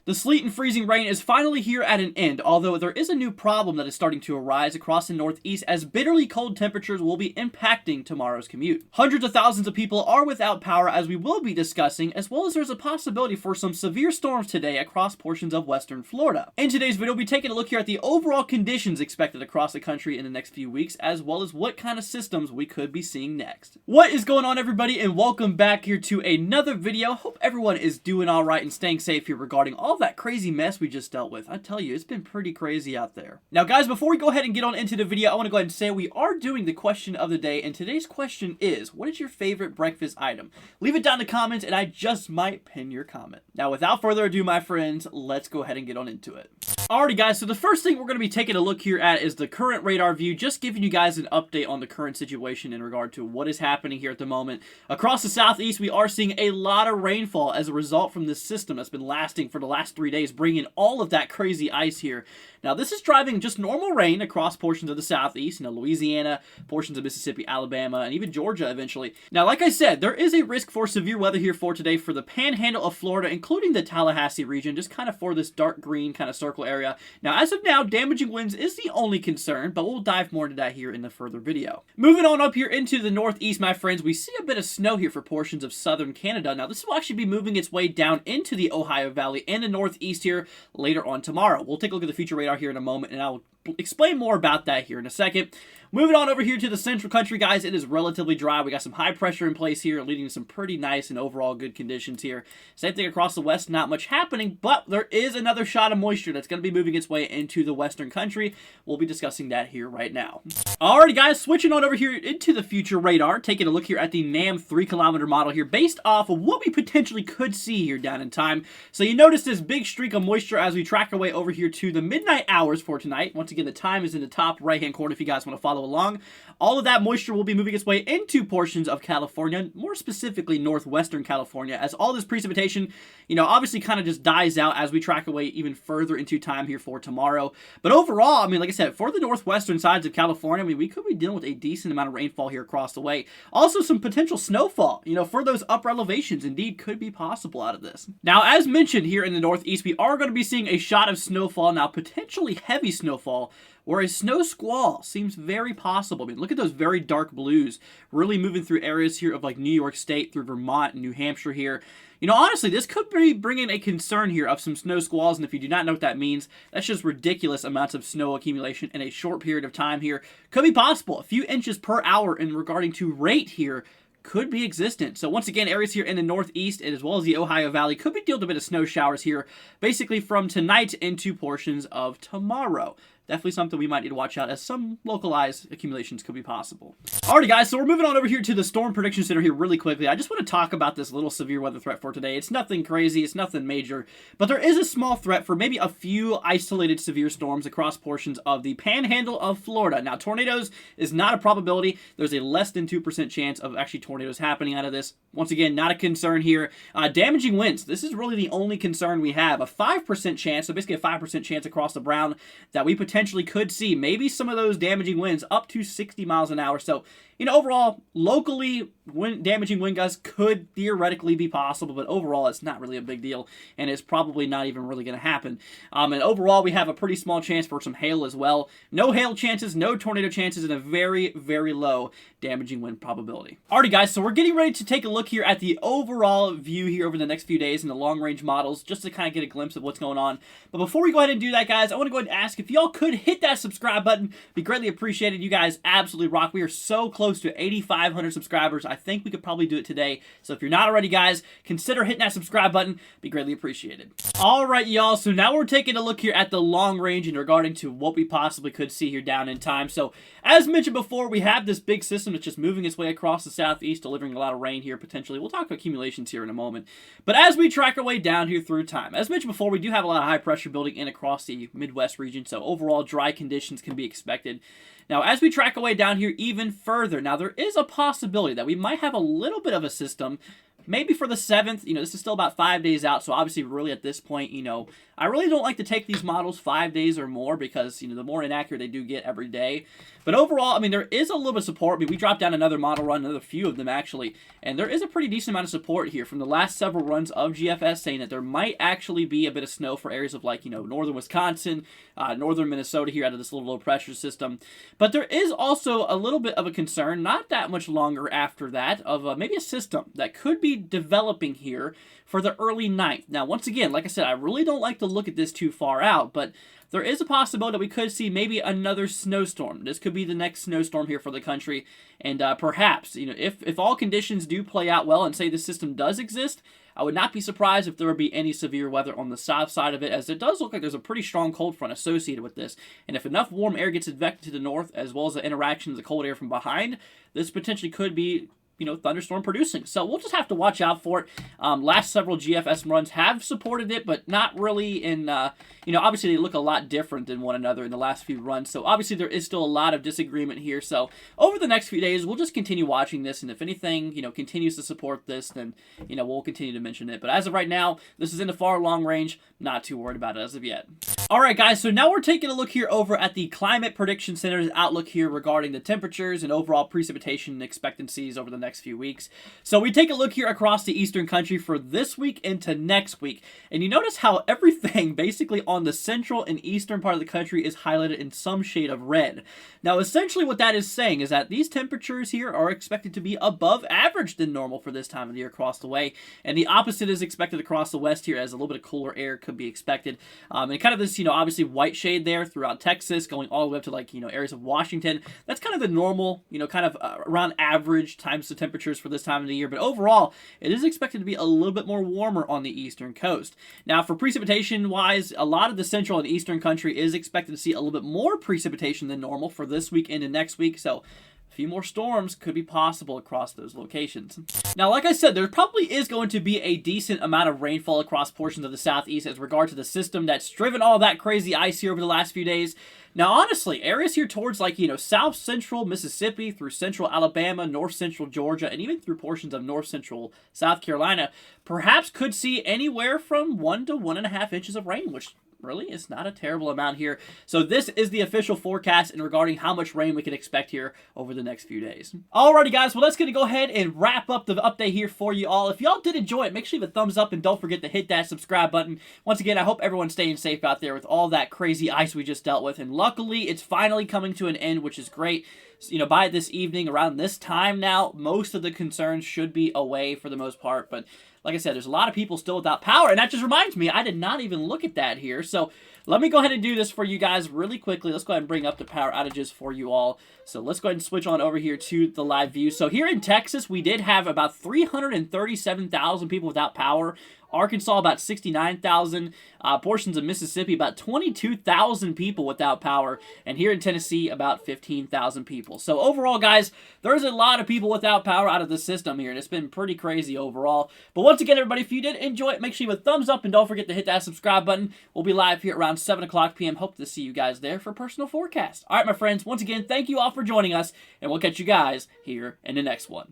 The sleet and freezing rain is finally here at an end, although there is a new problem that is starting to arise across the Northeast as bitterly cold temperatures will be impacting tomorrow's commute. Hundreds of thousands of people are without power, as we will be discussing, as well as there's a possibility for some severe storms today across portions of western Florida. In today's video, we'll be taking a look here at the overall conditions expected across the country in the next few weeks, as well as what kind of systems we could be seeing next. What is going on, everybody, and welcome back here to another video. Hope everyone is doing all right and staying safe here regarding all that crazy mess we just dealt with. I tell you, it's been pretty crazy out there. Now, guys, before we go ahead and get on into the video, I want to go ahead and say we are doing the question of the day, and today's question is, what is your favorite breakfast item? Leave it down in the comments, and I just might pin your comment. Now, without further ado, my friends, let's go ahead and get on into it. Alrighty, guys, so the first thing we're going to be taking a look here at is the current radar view, just giving you guys an update on the current situation in regard to what is happening here at the moment. Across the southeast, we are seeing a lot of rainfall as a result from this system that's been lasting for the last 3 days, bringing all of that crazy ice here. Now, this is driving just normal rain across portions of the southeast, Louisiana, portions of Mississippi, Alabama, and even Georgia eventually. Now, like I said, there is a risk for severe weather here for today for the panhandle of Florida, including the Tallahassee region, just kind of for this dark green kind of circle area. Now, as of now, damaging winds is the only concern, but we'll dive more into that here in the further video. Moving on up here into the northeast, my friends, we see a bit of snow here for portions of southern Canada. Now, this will actually be moving its way down into the Ohio Valley and the northeast here later on tomorrow. We'll take a look at the future radar here in a moment, and I'll explain more about that here in a second. Moving on over here to the central country, guys, it is relatively dry. We got some high pressure in place here, leading to some pretty nice and overall good conditions here. Same thing across the west, not much happening, but there is another shot of moisture that's going to be moving its way into the western country. We'll be discussing that here right now. Alrighty, guys, switching on over here into the future radar, taking a look here at the NAM 3-kilometer model here, based off of what we potentially could see here down in time. So you notice this big streak of moisture as we track our way over here to the midnight hours for tonight. Once again, the time is in the top right-hand corner if you guys want to follow along. All of that moisture will be moving its way into portions of California, more specifically northwestern California, as all this precipitation, obviously kind of just dies out as we track away even further into time here for tomorrow. But overall, like I said, for the northwestern sides of California, we could be dealing with a decent amount of rainfall here across the way. Also, some potential snowfall, for those upper elevations, indeed could be possible out of this. Now, as mentioned here in the northeast, we are going to be seeing a shot of snowfall, now potentially heavy snowfall, where a snow squall seems very possible. Look at those very dark blues really moving through areas here of like New York State, through Vermont and New Hampshire here. Honestly, this could be bringing a concern here of some snow squalls, and if you do not know what that means, that's just ridiculous amounts of snow accumulation in a short period of time here. Could be possible. A few inches per hour in regarding to rate here could be existent. So once again, areas here in the northeast as well as the Ohio Valley could be dealing with a bit of snow showers here, basically from tonight into portions of tomorrow. Definitely something we might need to watch out, as some localized accumulations could be possible. Alrighty, guys, so we're moving on over here to the Storm Prediction Center here really quickly. I just want to talk about this little severe weather threat for today. It's nothing crazy, it's nothing major, but there is a small threat for maybe a few isolated severe storms across portions of the panhandle of Florida. Now, tornadoes is not a probability. There's a less than 2% chance of actually tornadoes happening out of this. Once again, not a concern here. Damaging winds. This is really the only concern we have. A 5% chance, so basically a 5% chance across the brown that we potentially could see maybe some of those damaging winds up to 60 miles an hour. So, overall, locally, damaging wind gusts could theoretically be possible, but overall, it's not really a big deal, and it's probably not even really going to happen. And overall, we have a pretty small chance for some hail as well. No hail chances, no tornado chances, and a very, very low damaging wind probability. Alrighty, guys, so we're getting ready to take a look here at the overall view here over the next few days in the long-range models, just to kind of get a glimpse of what's going on. But before we go ahead and do that, guys, I want to go ahead and ask if y'all could hit that subscribe button. It'd be greatly appreciated. You guys absolutely rock. We are so close to 8,500 subscribers. I think we could probably do it today. So if you're not already, guys, consider hitting that subscribe button. It'd be greatly appreciated. All right, y'all. So now we're taking a look here at the long range in regarding to what we possibly could see here down in time. So as mentioned before, we have this big system that's just moving its way across the southeast, delivering a lot of rain here potentially. We'll talk about accumulations here in a moment. But as we track our way down here through time, as mentioned before, we do have a lot of high pressure building in across the Midwest region. So overall, dry conditions can be expected. Now, as we track our way down here even further, now there is a possibility that we might have a little bit of a system maybe for the 7th. This is still about 5 days out, so obviously really at this point, I really don't like to take these models 5 days or more because, the more inaccurate they do get every day. But overall, I mean, there is a little bit of support. I mean, we dropped down another model run, another few of them actually, and there is a pretty decent amount of support here from the last several runs of GFS saying that there might actually be a bit of snow for areas of like, northern Wisconsin, northern Minnesota here out of this little low pressure system. But there is also a little bit of a concern, not that much longer after that, of maybe a system that could be developing here for the early 9th. Now, once again, like I said, I really don't like to look at this too far out, but there is a possibility that we could see maybe another snowstorm. This could be the next snowstorm here for the country, and perhaps, if all conditions do play out well and say the system does exist, I would not be surprised if there would be any severe weather on the south side of it, as it does look like there's a pretty strong cold front associated with this. And if enough warm air gets advected to the north, as well as the interaction of the cold air from behind, this potentially could be thunderstorm producing. So we'll just have to watch out for it. Last several GFS runs have supported it, but not really in, obviously they look a lot different than one another in the last few runs. So obviously there is still a lot of disagreement here. So over the next few days, we'll just continue watching this. And if anything, continues to support this, then, we'll continue to mention it. But as of right now, this is in the far long range. Not too worried about it as of yet. All right, guys. So now we're taking a look here over at the Climate Prediction Center's outlook here regarding the temperatures and overall precipitation expectancies over the next few weeks. So we take a look here across the eastern country for this week into next week, and you notice how everything basically on the central and eastern part of the country is highlighted in some shade of red. Now essentially what that is saying is that these temperatures here are expected to be above average than normal for this time of the year across the way, and the opposite is expected across the west here, as a little bit of cooler air could be expected. And kind of this, obviously white shade there throughout Texas, going all the way up to like, areas of Washington. That's kind of the normal, kind of around average times the temperatures for this time of the year, but overall it is expected to be a little bit more warmer on the eastern coast. Now for precipitation wise, a lot of the central and eastern country is expected to see a little bit more precipitation than normal for this week into next week, so a few more storms could be possible across those locations. Now, like I said, there probably is going to be a decent amount of rainfall across portions of the southeast as regard to the system that's driven all that crazy ice here over the last few days. Now, honestly, areas here towards like, south central Mississippi through central Alabama, north central Georgia, and even through portions of north central South Carolina, perhaps could see anywhere from 1 to 1.5 inches of rain, which really is not a terrible amount here. So this is the official forecast in regarding how much rain we can expect here over the next few days. Alrighty guys, well that's going to go ahead and wrap up the update here for you all. If y'all did enjoy it, make sure you leave a thumbs up and don't forget to hit that subscribe button. Once again, I hope everyone's staying safe out there with all that crazy ice we just dealt with, and luckily it's finally coming to an end, which is great. By this evening, around this time now, most of the concerns should be away for the most part, but like I said, there's a lot of people still without power, and that just reminds me, I did not even look at that here. So let me go ahead and do this for you guys really quickly. Let's go ahead and bring up the power outages for you all. So let's go ahead and switch on over here to the live view. So here in Texas, we did have about 337,000 people without power. Arkansas, about 69,000. Portions of Mississippi, about 22,000 people without power. And here in Tennessee, about 15,000 people. So overall, guys, there's a lot of people without power out of the system here, and it's been pretty crazy overall. But once again, everybody, if you did enjoy it, make sure you leave a thumbs up, and don't forget to hit that subscribe button. We'll be live here around 7 o'clock p.m. Hope to see you guys there for Personal Forecast. All right, my friends, once again, thank you all for joining us, and we'll catch you guys here in the next one.